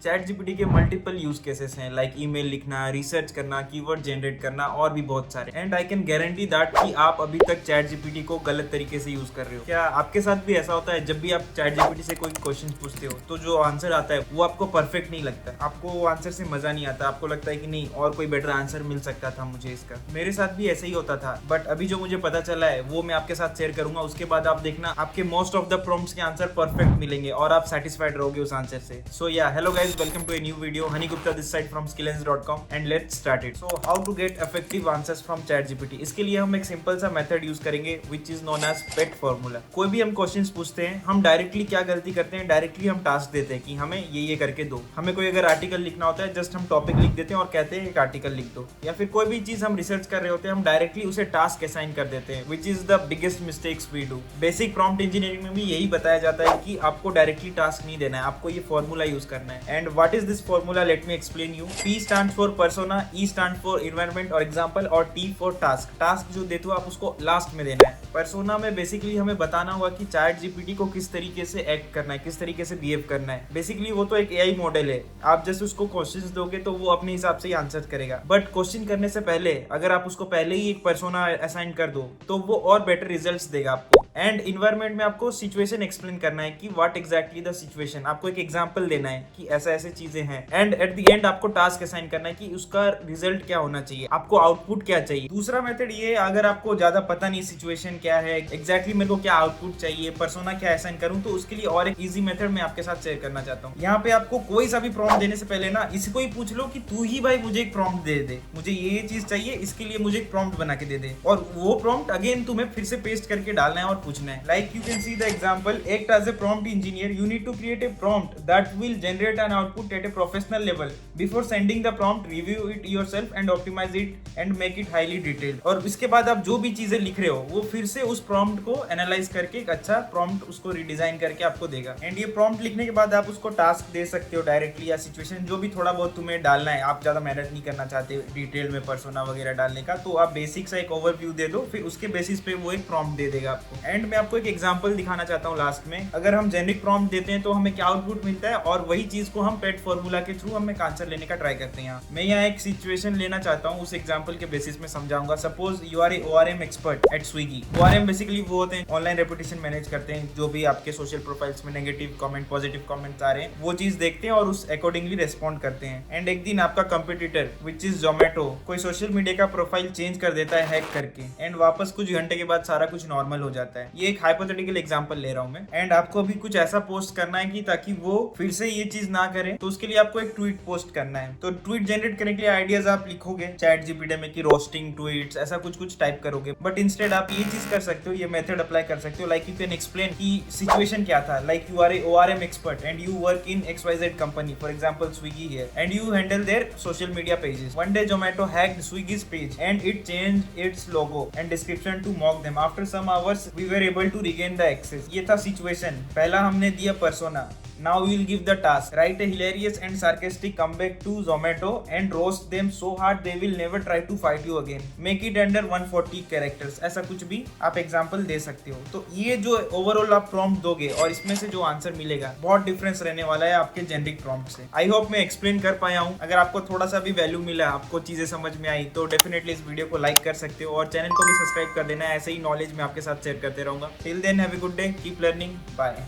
Chat GPT के multiple use cases हैं, like email लिखना, रिसर्च करना, कीवर्ड जनरेट करना और भी बहुत सारे। And I can guarantee that कि आप अभी तक चैट जीपीटी को गलत तरीके से यूज कर रहे हो। क्या आपके साथ भी ऐसा होता है जब भी आप चैट जीपीटी से कोई क्वेश्चन पूछते हो तो जो आंसर आता है वो आपको परफेक्ट नहीं लगता, आपको वो आंसर से मजा नहीं आता, आपको लगता है कि नहीं और कोई बेटर आंसर मिल सकता था मुझे इसका। मेरे साथ भी ऐसा ही होता था, बट अभी जो मुझे पता चला है वो मैं आपके साथ शेयर करूंगा। उसके बाद आप देखना आपके मोस्ट ऑफ द प्रॉम्प्ट्स के आंसर परफेक्ट मिलेंगे और आप सेटिस्फाइड रहोगे उस आंसर से। सो या hello guys, welcome to a new video. Hani Gupta this side from skillens.com and let's start it. So how to get effective answers from ChatGPT? इसके लिए हम एक सिंपल सा मेथड यूज करेंगे which is known as PET formula. कोई भी हम questions पूछते हैं, हम डायरेक्टली क्या गलती करते हैं, डायरेक्टली हम टास्क देते हैं कि हमें ये करके दो। हमें कोई अगर आर्टिकल लिखना होता है, जस्ट हम टॉपिक लिख देते हैं और कहते हैं एक आर्टिकल लिख दो। या फिर कोई भी चीज हम रिसर्च कर रहे होते हैं, हम डायरेक्टली उसे टास्क असाइन कर देते हैं which is the biggest mistakes we do. Basic prompt engineering में भी यही बताया जाता है कि आपको डायरेक्टली टास्क नहीं देना है, आपको ये फॉर्मूला यूज करना है। And what is this formula, let me explain you. P stands for persona, E stands for environment और example और T for task. Task जो देते हो आप उसको लास्ट में देना है। पर्सोना में बेसिकली हमें बताना होगा कि चैट जीपीटी को किस तरीके से एक्ट करना है, किस तरीके से बिहेव करना है। बेसिकली वो तो एक एआई मॉडल है, आप जैसे उसको क्वेश्चंस दोगे तो वो अपने हिसाब से ही आंसर करेगा। बट क्वेश्चन करने से पहले अगर आप उसको पहले ही एक पर्सोना असाइन कर दो तो वो और बेटर रिजल्ट्स देगा आपको। एंड इन्वायरमेंट में आपको सिचुएशन एक्सप्लेन करना है कि व्हाट एग्जैक्टली द सिचुएशन, आपको एक एग्जांपल देना है कि ऐसा ऐसे चीजें हैं। एंड एट द एंड आपको टास्क असाइन करना है कि उसका रिजल्ट क्या होना चाहिए, आपको आउटपुट क्या चाहिए। दूसरा मेथड ये, अगर आपको ज्यादा पता नहीं सिचुएशन क्या है, एग्जैक्टली मेरे को क्या आउटपुट चाहिए, पर्सोना क्या असाइन करूं, तो उसके लिए और एक इजी मेथड मैं आपके साथ शेयर करना चाहता हूँ। यहाँ पे आपको कोई सा भी प्रॉम्प्ट देने से पहले ना इसी को ही पूछ लो कि तू ही भाई मुझे एक प्रॉम्प्ट दे दे, मुझे ये चीज चाहिए, इसके लिए मुझे एक प्रॉम्प्ट बना के दे दे। और वो प्रॉम्प्ट अगेन तुम्हें फिर से पेस्ट करके डालना है और पूछना है। Like you can see the example, act as a prompt engineer, you need to create a prompt that will generate an output at a professional level. Before sending the prompt, review it yourself and optimize it and make it highly detailed. और इसके बाद आप जो भी चीजें लिख रहे हो वो फिर से उस प्रॉम्प्ट को एनालाइज करके एक अच्छा प्रॉम्प्ट उसको रिडिजाइन करके आपको देगा। एंड ये प्रॉम्प्ट लिखने के बाद आप उसको टास्क दे सकते हो डायरेक्टली, या सिचुएशन जो भी थोड़ा बहुत तुम्हें डालना है, आप ज्यादा मेहनत नहीं करना चाहते डिटेल में पर्सोना वगैरह डालने का, तो आप बेसिक सा एक ओवरव्यू दे दो, फिर उसके बेसिस पे वो एक प्रॉम्प्ट दे देगा आपको। एंड मैं आपको एक एग्जांपल दिखाना चाहता हूँ लास्ट में। अगर हम जेनरिक प्रॉम्प्ट देते हैं तो हमें क्या आउटपुट मिलता है, और वही चीज को हम पेट फॉर्मूला के थ्रू हम एक आंसर लेने का ट्राई करते हैं। मैं यहाँ एक सिचुएशन लेना चाहता हूँ, उस एग्जांपल के बेसिस में समझाऊंगा। Suppose you are a ORM expert at Swiggy. ORM basically वो होते हैं ऑनलाइन रेपुटेशन मैनेज करते हैं, जो भी आपके सोशल प्रोफाइल्स में नेगेटिव कमेंट पॉजिटिव कमेंट्स आ रहे हैं वो चीज देखते हैं और उस अकॉर्डिंगली रेस्पॉन्ड करते हैं। एंड एक दिन आपका कंपटीटर विच इज जोमेटो कोई सोशल मीडिया का प्रोफाइल चेंज कर देता है हैक करके, एंड वापस कुछ घंटे के बाद सारा कुछ नॉर्मल हो जाता है। ये एक हाइपोथेटिकल एग्जांपल ले रहा हूँ मैं। एंड आपको भी कुछ ऐसा पोस्ट करना है कि ताकि वो फिर से ये चीज ना करे, तो उसके लिए आपको एक ट्वीट पोस्ट करना है। तो ट्वीट जनरेट करने के लिए आइडियाज आप लिखोगे चैट जीपीटी में कि रोस्टिंग ट्वीट्स, ऐसा कुछ टाइप करोगे। बट इंस्टेड आप ये चीज कर सकते हो, ये मेथड अप्लाई कर सकते हो। लाइक यू कैन एक्सप्लेन कि सिचुएशन क्या था, like you are a ORM expert and you work in XYZ company, for example Swiggy here, and you handle their social media pages. One day Zomato hacked Swiggy's page and it changed its logo and description to mock them. After some hours we were able to regain the access. ये था situation. पहला हमने दिया persona. Now we will give the task. Write a hilarious and sarcastic comeback to Zomato and roast them so hard they will never try to fight you again. Make it under 140 characters. ऐसा कुछ भी आप example दे सकते हो। तो ये जो overall आप प्रॉम्प्ट दोगे और इसमें से जो आंसर मिलेगा बहुत डिफरेंस रहने वाला है आपके जेनरिक प्रॉम्प्ट से। आई होप मैं एक्सप्लेन कर पाया हूँ। अगर आपको थोड़ा सा भी वैल्यू मिला, आपको चीजें समझ में आई, तो डेफिनेटली इस वीडियो को लाइक कर सकते हो और चैनल को भी सब्सक्राइब कर देना है। ऐसे ही नॉलेज मैं आपके साथ शेयर करते रहूंगा। Till then have a good day, keep learning, bye.